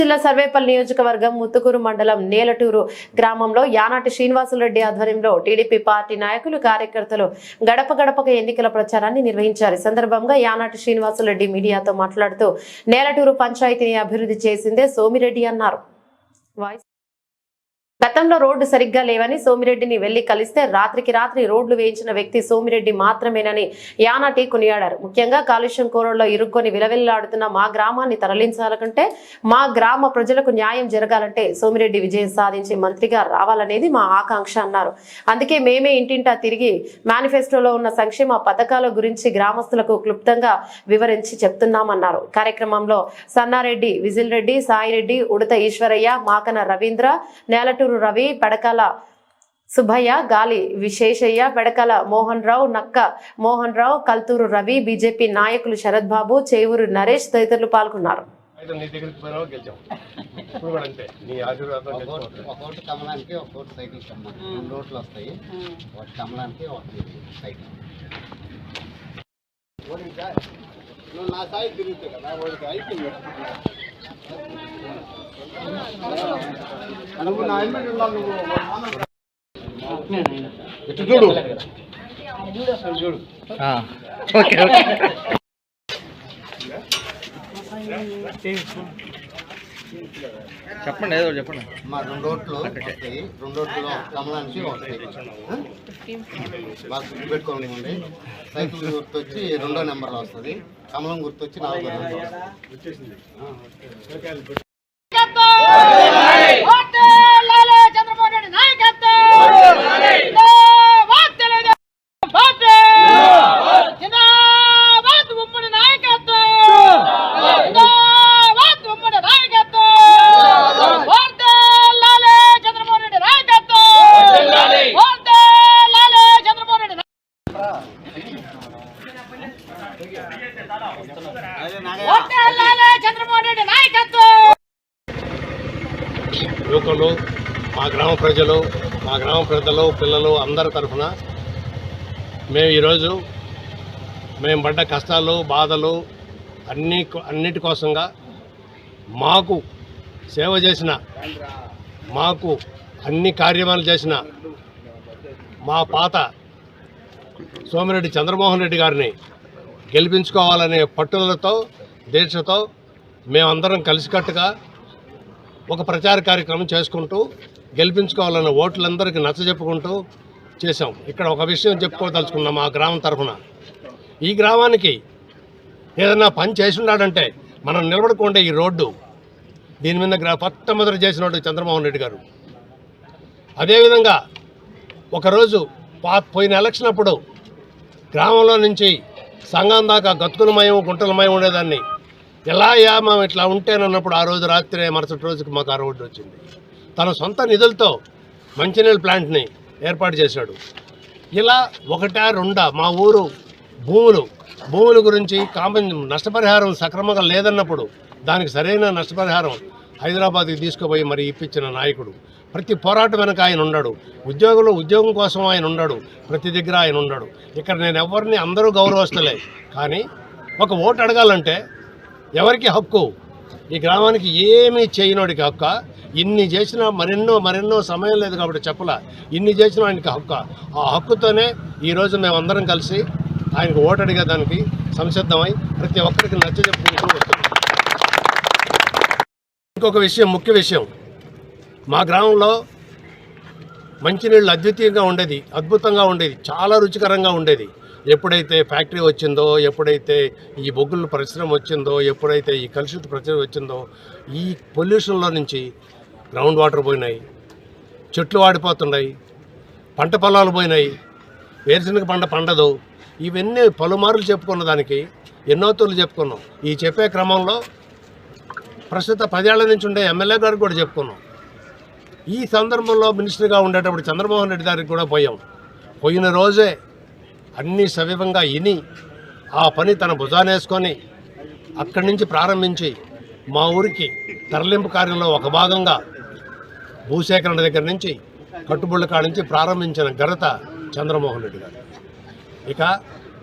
జిల్లా సర్వేపల్లి నియోజకవర్గం ముత్తుకూరు మండలం నేలటూరు గ్రామంలో యానాటి శ్రీనివాసులరెడ్డి ఆధ్వర్యంలో టీడీపీ పార్టీ నాయకులు కార్యకర్తలు గడప గడపక ఎన్నికల ప్రచారాన్ని నిర్వహించారు. ఈ సందర్భంగా యానాటి శ్రీనివాసులరెడ్డి మీడియాతో మాట్లాడుతూ నేలటూరు పంచాయతీని అభివృద్ధి చేసిందే సోమిరెడ్డి అన్నారు. గతంలో రోడ్డు సరిగ్గా లేవని సోమిరెడ్డిని వెళ్లి కలిస్తే రాత్రికి రాత్రి రోడ్లు వేయించిన వ్యక్తి సోమిరెడ్డి మాత్రమేనని యానాటి కొనియాడారు. ముఖ్యంగా కాలుష్యం కోరల్లో ఇరుక్కొని విలవిల్లాడుతున్న మా గ్రామాన్ని తరలించాలంటే, మా గ్రామ ప్రజలకు న్యాయం జరగాలంటే సోమిరెడ్డి విజయం సాధించి మంత్రిగా రావాలనేది మా ఆకాంక్ష అన్నారు. అందుకే మేమే ఇంటింటా తిరిగి మేనిఫెస్టోలో ఉన్న సంక్షేమ పథకాల గురించి గ్రామస్తులకు క్లుప్తంగా వివరించి చెప్తున్నామన్నారు. కార్యక్రమంలో సన్నారెడ్డి, విజిల్ రెడ్డి, సాయిరెడ్డి, ఉడత ఈశ్వరయ్య, మాకన రవీంద్ర, నేలటూరు రవి, పెడకాల సుబ్బయ్య, గాలి విశేషయ్య, పెడకాల మోహన్ రావు, నక్క మోహన్ రావు, కల్తూరు రవి, బీజేపీ నాయకులు శరత్ బాబు, చేవూరు నరేష్ తదితరులు పాల్గొన్నారు. చెప్పండి, ఏదో చెప్పండి. మా 2 రోడ్లు వస్తాయి. 2 రోడ్లు కమలానికి వస్తాయి. బాగా గుర్తు పెట్టుకోండి. సైకిల్ గుర్తు వచ్చి 2వ నెంబర్లో వస్తుంది. కమలం గుర్తు వచ్చి 4వ నెంబర్ వచ్చేసింది. యువకులు, మా గ్రామ ప్రజలు, మా గ్రామ పెద్దలు, పిల్లలు అందరి తరఫున మేము ఈరోజు మేము పడ్డ కష్టాలు, బాధలు అన్నిటి కోసంగా మాకు సేవ చేసిన, మాకు అన్ని కార్యక్రమాలు చేసిన మా పాత సోమిరెడ్డి చంద్రమోహన్ రెడ్డి గారిని గెలిపించుకోవాలనే పట్టుదలతో, దీక్షతో మేమందరం కలిసికట్టుగా ఒక ప్రచార కార్యక్రమం చేసుకుంటూ గెలిపించుకోవాలన్న ఓట్లందరికీ నచ్చజెప్పుకుంటూ చేశాం. ఇక్కడ ఒక విషయం చెప్పుకోదలుచుకున్నాం. మా గ్రామం తరఫున ఈ గ్రామానికి ఏదన్నా పని చేసి ఉన్నాడంటే మనం నిలబడుకుంటే ఈ రోడ్డు దీని మీద మొట్టమొదటి చేసినట్టు చంద్రమోహన్ రెడ్డి గారు. అదేవిధంగా ఒకరోజు పోయిన ఎలక్షన్ అప్పుడు గ్రామంలో నుంచి సంఘం దాకా గతుకులమయం, గుంటలమయం ఉండేదాన్ని. ఎలా మేము ఇట్లా ఉంటేనన్నప్పుడు ఆ రోజు రాత్రి మరుసటి రోజుకి మాకు ఆ రోడ్డు వచ్చింది. తన సొంత నిధులతో మంచినీళ్ళ ప్లాంట్ని ఏర్పాటు చేశాడు. ఇలా 1, 2 మా ఊరు భూముల గురించి నష్టపరిహారం సక్రమంగా లేదన్నప్పుడు దానికి సరైన నష్టపరిహారం హైదరాబాద్కి తీసుకుపోయి మరి ఇప్పించిన నాయకుడు. ప్రతి పోరాటం వెనక ఆయన ఉన్నాడు. ఉద్యోగం కోసం ఆయన ఉన్నాడు. ప్రతి దగ్గర ఆయన ఉన్నాడు. ఇక్కడ నేను ఎవరిని, అందరూ గౌరవస్తులే, కానీ ఒక ఓటు అడగాలంటే ఎవరికి హక్కు? ఈ గ్రామానికి ఏమీ చేయనోడికి హక్క. ఇన్ని చేసినా మరెన్నో సమయం లేదు కాబట్టి చెప్పలా. ఇన్ని చేసిన ఆయనకి హక్క. ఆ హక్కుతోనే ఈరోజు మేమందరం కలిసి ఆయనకు ఓటు అడిగేదానికి సంసిద్ధమై ప్రతి ఒక్కరికి నచ్చజెప్పుకుంటూ వస్తున్నాం. ఇంకొక విషయం, ముఖ్య విషయం, మా గ్రామంలో మంచినీళ్ళు అద్వితీయంగా ఉండేది, అద్భుతంగా ఉండేది, చాలా రుచికరంగా ఉండేది. ఎప్పుడైతే ఫ్యాక్టరీ వచ్చిందో, ఎప్పుడైతే ఈ బొగ్గుల పరిశ్రమ వచ్చిందో, ఎప్పుడైతే ఈ కలుషిత పరిశ్రమ వచ్చిందో, ఈ పొల్యూషన్లో నుంచి గ్రౌండ్ వాటర్ పోయినాయి, చెట్లు వాడిపోతున్నాయి, పంట పొలాలు పోయినాయి, వేరుశనగ పండదు. ఇవన్నీ పలుమార్లు చెప్పుకున్న దానికి ఎన్నో తూర్లు చెప్పుకున్నాం. ఈ చెప్పే క్రమంలో ప్రస్తుత 10 ఏళ్ల నుంచి ఉండే ఎమ్మెల్యే గారికి కూడా చెప్పుకున్నాం. ఈ సందర్భంలో మినిస్టర్గా ఉండేటప్పుడు చంద్రమోహన్ రెడ్డి గారికి కూడా పోయిన రోజే అన్నీ సవివంగా విని ఆ పని తన భుజానేసుకొని అక్కడి నుంచి ప్రారంభించి మా ఊరికి తరలింపు కార్యంలో ఒక భాగంగా భూసేకరణ దగ్గర నుంచి కట్టుబడుల కాడ నుంచి ప్రారంభించిన ఘనత చంద్రమోహన్ రెడ్డి గారు. ఇక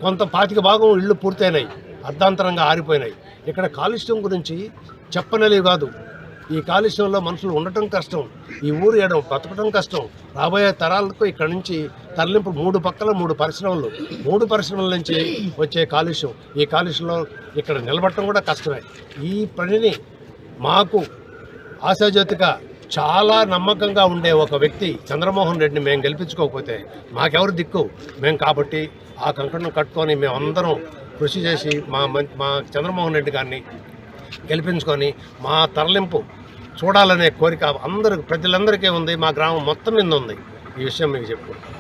కొంత 25 భాగం ఇళ్ళు పూర్తయినాయి, అర్ధాంతరంగా ఆరిపోయినాయి. ఇక్కడ కాలుష్యం గురించి చెప్పనలేవి కాదు. ఈ కాలుష్యంలో మనుషులు ఉండటం కష్టం, ఈ ఊరు ఏడం బతకడం కష్టం. రాబోయే తరాలకు ఇక్కడ నుంచి తరలింపు 3 పక్కల 3 పరిశ్రమలు, 3 పరిశ్రమల నుంచి వచ్చే కాలుష్యం, ఈ కాలుష్యంలో ఇక్కడ నిలబడటం కూడా కష్టమే. ఈ పనిని మాకు ఆశాజ్యోతిగా చాలా నమ్మకంగా ఉండే ఒక వ్యక్తి చంద్రమోహన్ రెడ్డిని మేము గెలిపించుకోకపోతే మాకెవరు దిక్కు? మేము కాబట్టి ఆ కంకణం కట్టుకొని మేమందరం కృషి చేసి మా చంద్రమోహన్ రెడ్డి గారిని గెలిపించుకొని మా తరలింపు చూడాలనే కోరిక ప్రజలందరికీ ఉంది, మా గ్రామం మొత్తం మీద ఉంది. ఈ విషయం మీకు చెప్పుకుంటాం.